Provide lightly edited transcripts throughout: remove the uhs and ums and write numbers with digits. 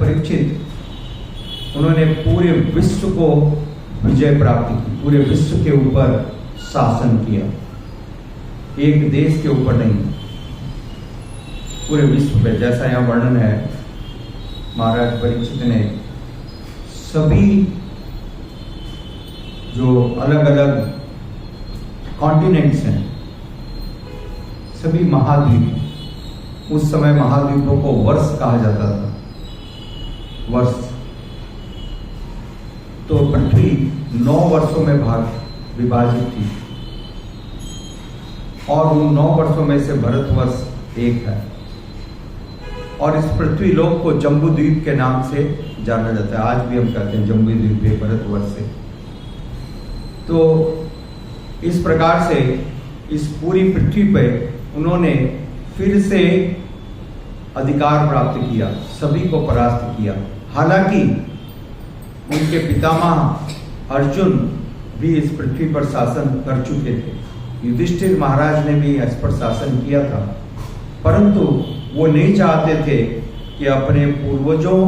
परीक्षित उन्होंने पूरे विश्व को विजय प्राप्त की, पूरे विश्व के ऊपर शासन किया, एक देश के ऊपर नहीं, पूरे विश्व पे। जैसा यहाँ वर्णन है, महाराज परीक्षित ने सभी जो अलग अलग कॉन्टिनेंट्स हैं, सभी महाद्वीप, उस समय महाद्वीपों को वर्ष कहा जाता था, वर्ष। तो पृथ्वी 9 वर्षों में विभाजित थी और उन 9 वर्षों में से भारतवर्ष एक है। और इस पृथ्वी लोक को जम्बू द्वीप के नाम से जाना जाता है, आज भी हम कहते हैं जम्बू द्वीप भारतवर्ष से। तो इस प्रकार से इस पूरी पृथ्वी पे उन्होंने फिर से अधिकार प्राप्त किया, सभी को परास्त किया। हालांकि उनके पितामह अर्जुन भी इस पृथ्वी पर शासन कर चुके थे, युधिष्ठिर महाराज ने भी इस पर शासन किया था, परंतु वो नहीं चाहते थे कि अपने पूर्वजों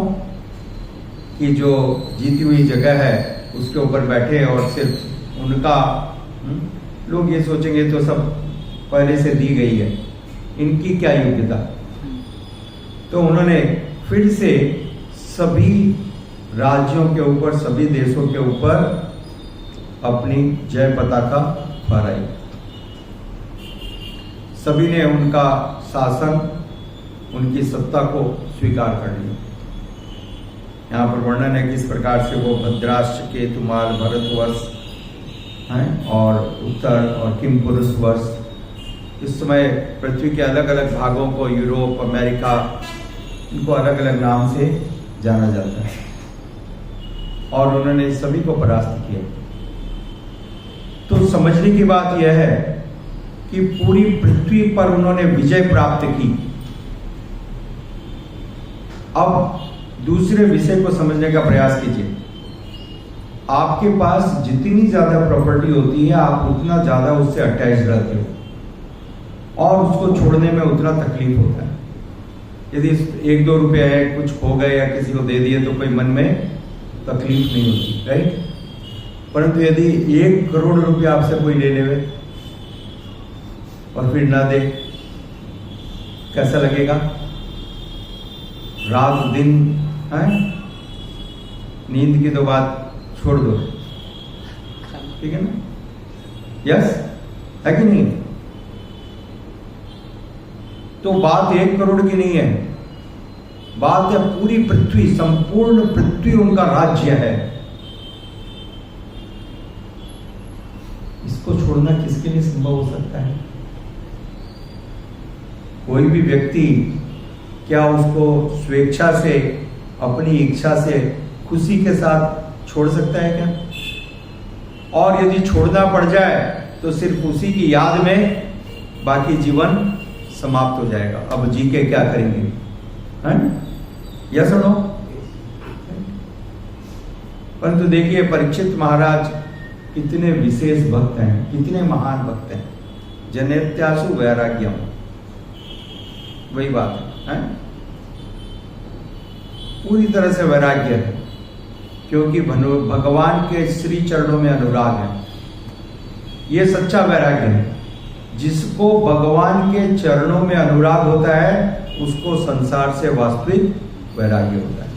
की जो जीती हुई जगह है उसके ऊपर बैठे और सिर्फ उनका, लोग ये सोचेंगे तो सब पहले से दी गई है, इनकी क्या योग्यता। तो उन्होंने फिर से सभी राज्यों के ऊपर, सभी देशों के ऊपर अपनी जय पताका फहराई। सभी ने उनका शासन, उनकी सत्ता को स्वीकार कर लिया। यहाँ पर वर्णन है कि इस प्रकार से वो भद्राष्ट्र, केतुमाल, भारतवर्ष हैं और उत्तर और किमपुरुष वर्ष, इस समय पृथ्वी के अलग अलग भागों को, यूरोप, अमेरिका, इनको अलग अलग नाम से जाना जाता है। और उन्होंने सभी को परास्त किया। तो समझने की बात यह है कि पूरी पृथ्वी पर उन्होंने विजय प्राप्त की। अब दूसरे विषय को समझने का प्रयास कीजिए। आपके पास जितनी ज्यादा प्रॉपर्टी होती है, आप उतना ज्यादा उससे अटैच रहते हो और उसको छोड़ने में उतना तकलीफ होता है। यदि 1-2 रुपया है, कुछ खो गए या किसी को दे दिए तो कोई मन में तकलीफ नहीं होती, राइट। परंतु यदि 1 करोड़ रुपया आपसे कोई ले लेवे और फिर ना दे, कैसा लगेगा? रात दिन है, नींद की तो बात छोड़ दो, ठीक है ना? यस है कि नहीं? तो बात 1 करोड़ की नहीं है, बात है पूरी पृथ्वी, संपूर्ण पृथ्वी उनका राज्य है। इसको छोड़ना किसके लिए संभव हो सकता है? कोई भी व्यक्ति क्या उसको स्वेच्छा से, अपनी इच्छा से, खुशी के साथ छोड़ सकता है क्या? और यदि छोड़ना पड़ जाए तो सिर्फ उसी की याद में बाकी जीवन समाप्त हो जाएगा। अब जी के क्या करेंगे, है? या सुनो। परंतु देखिए परीक्षित महाराज कितने विशेष भक्त हैं, कितने महान भक्त हैं। जनेत्यासु वैराग्यम, वही बात है? पूरी तरह से वैराग्य है, क्योंकि भगवान के श्री चरणों में अनुराग है। यह सच्चा वैराग्य है। जिसको भगवान के चरणों में अनुराग होता है उसको संसार से वास्तविक वैराग्य होता है।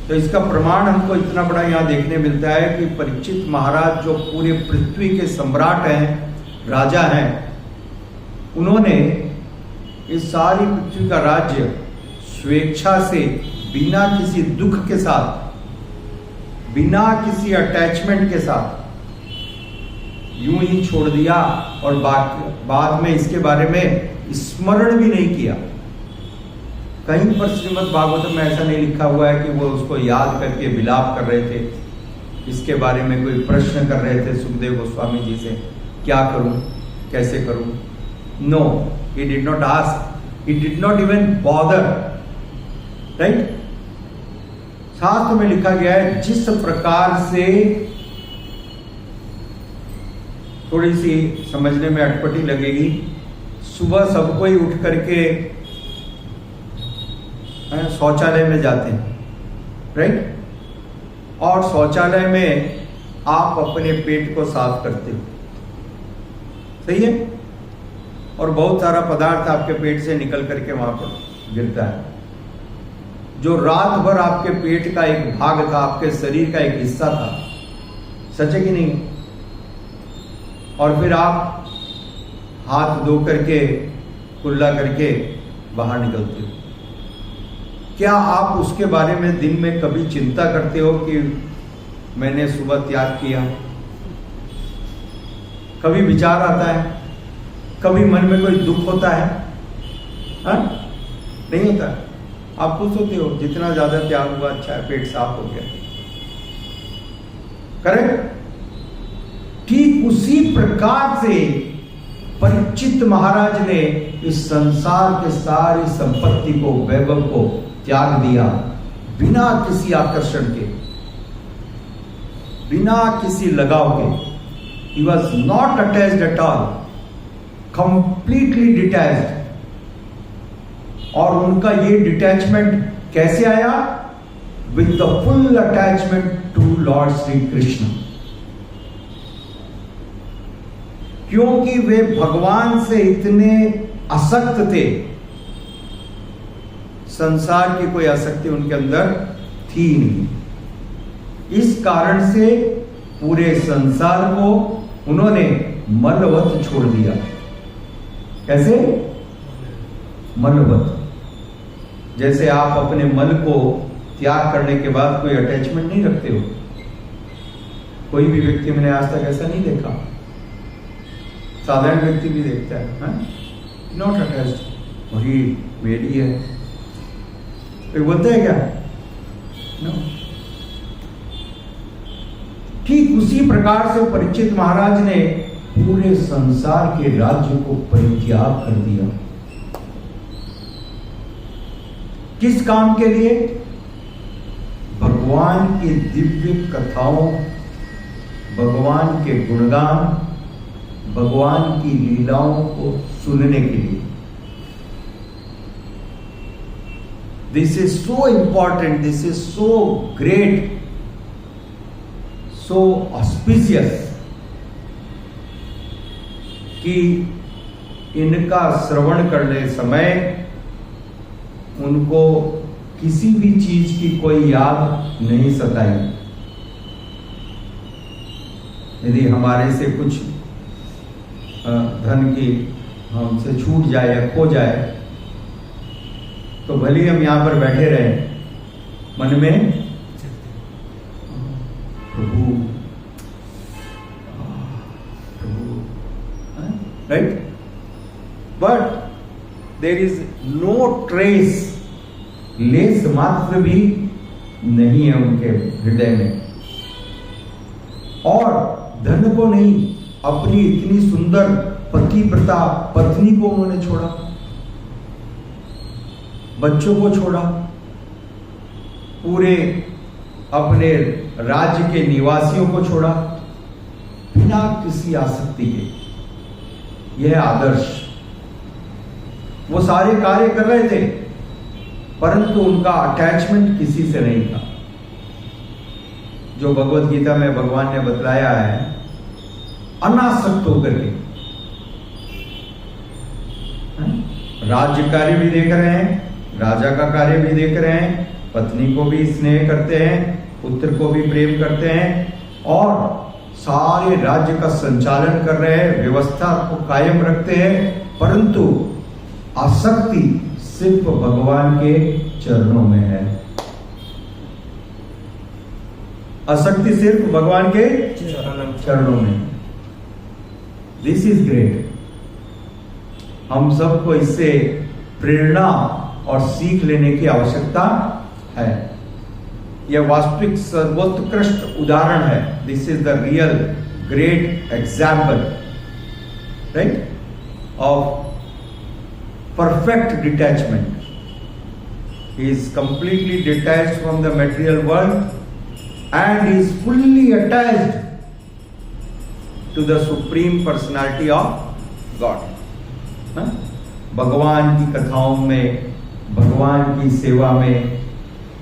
तो इसका प्रमाण हमको इतना बड़ा यहाँ देखने मिलता है कि परीक्षित महाराज जो पूरे पृथ्वी के सम्राट हैं, राजा हैं, उन्होंने इस सारी पृथ्वी का राज्य स्वेच्छा से, बिना किसी दुख के साथ, बिना किसी अटैचमेंट के साथ यूं ही छोड़ दिया और बाद में इसके बारे में स्मरण भी नहीं किया। कहीं पर श्रीमद् भागवतम में ऐसा नहीं लिखा हुआ है कि वो उसको याद करके विलाप कर रहे थे, इसके बारे में कोई प्रश्न कर रहे थे सुखदेव गोस्वामी जी से, क्या करूं, कैसे करूं। No, he did not ask, he did not even bother, right? शास्त्र में लिखा गया है जिस प्रकार से, थोड़ी सी समझने में अटपटी लगेगी, सुबह सबको ही उठ करके शौचालय में जाते हैं, राइट? और शौचालय में आप अपने पेट को साफ करते हो, सही है? और बहुत सारा पदार्थ आपके पेट से निकल करके वहां पर गिरता है, जो रात भर आपके पेट का एक भाग था, आपके शरीर का एक हिस्सा था। सच है कि नहीं? और फिर आप हाथ धो करके कुल्ला करके बाहर निकलते हो। क्या आप उसके बारे में दिन में कभी चिंता करते हो कि मैंने सुबह त्याग किया? कभी विचार आता है? कभी मन में कोई दुख होता है? हा? नहीं होता। आप खुश होते हो जितना ज्यादा त्याग हुआ, अच्छा है, पेट साफ हो गया। करेक्ट? ठीक उसी प्रकार से परीक्षित महाराज ने इस संसार के सारी संपत्ति को, वैभव को त्याग दिया, बिना किसी आकर्षण के, बिना किसी लगाव के। He was not attached at all, completely detached। और उनका ये डिटैचमेंट कैसे आया? With the full attachment to Lord Sri Krishna। क्योंकि वे भगवान से इतने आसक्त थे, संसार की कोई आसक्ति उनके अंदर थी नहीं। इस कारण से पूरे संसार को उन्होंने मलवत छोड़ दिया। कैसे? मलवत। जैसे आप अपने मल को त्याग करने के बाद कोई अटैचमेंट नहीं रखते हो। कोई भी व्यक्ति मैंने आज तक ऐसा नहीं देखा, साधारण व्यक्ति भी देखता है, नॉट अटैच्ड, वही मेरी है, कोई बोलता है क्या? नो। ठीक उसी प्रकार से परीक्षित महाराज ने पूरे संसार के राज्य को परित्याग कर दिया। किस काम के लिए? भगवान की दिव्य कथाओं, भगवान के गुणगान, भगवान की लीलाओं को सुनने के लिए। This is so important, this is so great, so auspicious कि इनका श्रवण करने समय उनको किसी भी चीज की कोई याद नहीं सताई। यदि हमारे से कुछ धन की हमसे छूट जाए या खो जाए तो भले हम यहां पर बैठे रहे, मन में प्रभु प्रभु, right? But there is no trace, लेस मात्र भी नहीं है उनके हृदय में। और धन को नहीं, अपनी इतनी सुंदर पतिव्रता पत्नी को उन्होंने छोड़ा, बच्चों को छोड़ा, पूरे अपने राज्य के निवासियों को छोड़ा, बिना किसी आसक्ति के। यह आदर्श। वो सारे कार्य कर रहे थे परंतु उनका अटैचमेंट किसी से नहीं था। जो भगवत गीता में भगवान ने बतलाया है, अनासक्त होकर के राज्य कार्य भी देख रहे हैं, राजा का कार्य भी देख रहे हैं, पत्नी को भी स्नेह करते हैं, पुत्र को भी प्रेम करते हैं और सारे राज्य का संचालन कर रहे हैं, व्यवस्था को कायम रखते हैं, परंतु आसक्ति सिर्फ भगवान के चरणों में है। आसक्ति सिर्फ भगवान के चरणों में। This is great. हम सबको इससे प्रेरणा और सीख लेने की आवश्यकता है। यह वास्तविक सर्वोत्कृष्ट उदाहरण है। This is the real great example, right, of perfect detachment. He is completely detached from the material world and he is fully attached to the Supreme Personality of God. भगवान की कथाओं में, भगवान की सेवा में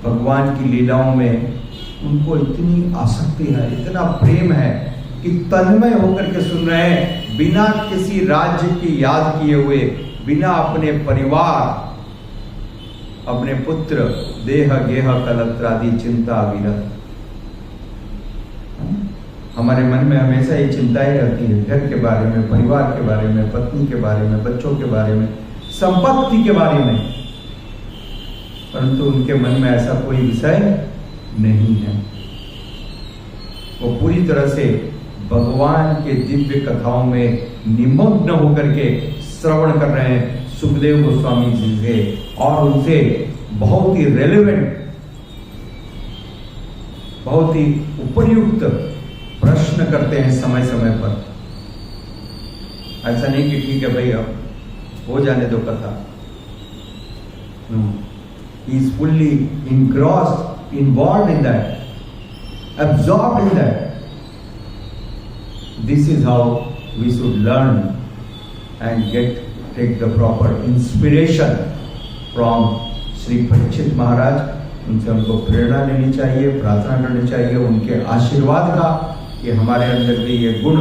भगवान की लीलाओं में उनको इतनी आसक्ति है, इतना प्रेम है कि तन्मय होकर के सुन रहे हैं, बिना किसी राज्य की याद किए हुए, बिना अपने परिवार, अपने पुत्र, देह गेह कलत्रादि चिंता विरत। हमारे मन में हमेशा ये चिंताएं रहती है, घर के बारे में, परिवार के बारे में, पत्नी के बारे में, बच्चों के बारे में, संपत्ति के बारे में, परंतु उनके मन में ऐसा कोई विषय नहीं है। वो पूरी तरह से भगवान के दिव्य कथाओं में निमग्न होकर के श्रवण कर रहे हैं सुखदेव गोस्वामी जी से, और उनसे बहुत ही रेलेवेंट, बहुत ही उपयुक्त प्रश्न करते हैं समय समय पर। ऐसा नहीं कि ठीक है भाई अब हो जाने दो कथा। He is fully engrossed, involved in that, absorbed in that. This is how we should learn and take the proper inspiration from Shri Parikshit महाराज। उनसे हमको प्रेरणा लेनी चाहिए, प्रार्थना करनी चाहिए उनके आशीर्वाद का, कि हमारे अंदर भी ये गुण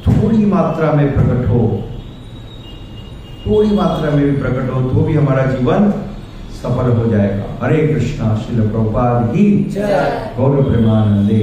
थोड़ी मात्रा में प्रकट हो, थोड़ी मात्रा में भी प्रकट हो तो भी हमारा जीवन सफल हो जाएगा। हरे कृष्णा। श्रील प्रभुपाद की जय। गौर प्रेमानंदे।